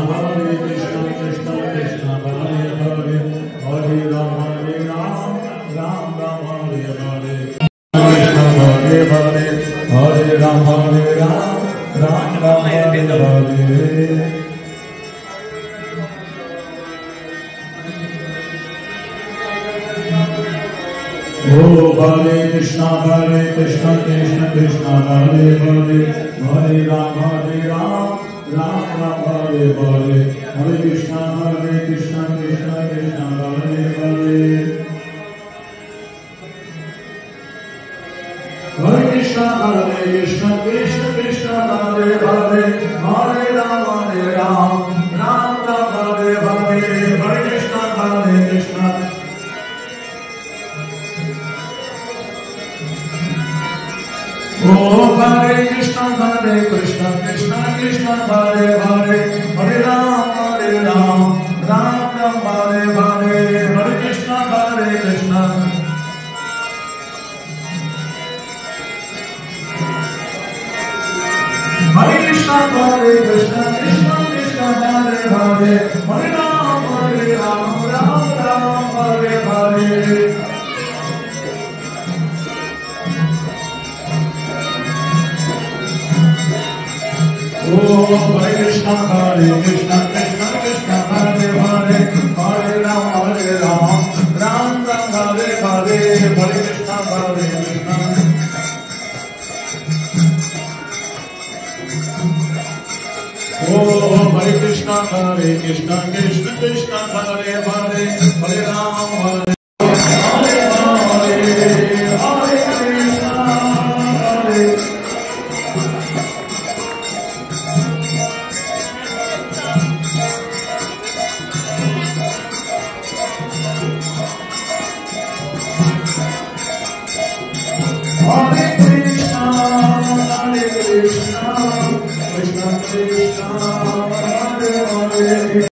Hare Krishna, Krishna Krishna, Hare Hare, Hare Ram, Ram Ram, Hare Hare. Krishna, Hare Hare, Hare Ram, Ram Ram, Hare Hare. Oh, Hare Krishna, Krishna Krishna, Hare Hare, Hare Ram, Ram Ram, Hare Hare. Hare Krishna, Krishna Krishna, Hare Hare. Hare Krishna, Krishna Krishna, Hare Hare. Hare Ram, Ram Ram, Hare Hare. Hare Krishna, Krishna. Oh, Hare Krishna, Krishna Krishna, Hare Hare. Hare Ram, Ram Ram, Hare Hare. Hare Krishna, Krishna. Hare Krishna, Krishna Krishna, Hare Hare. Hare Ram, Ram Ram, Hare Hare. Oh, Hare Krishna, Krishna Krishna, Hare Hare. Hare Ram, Ram Ram, Hare Hare. Hare Krishna, Krishna. Oh, Hare Krishna, Krishna Krishna, Hare Hare. Hare Ram, Hare Krishna, Hare. Hare Krishna, Krishna Krishna, Hare Hare.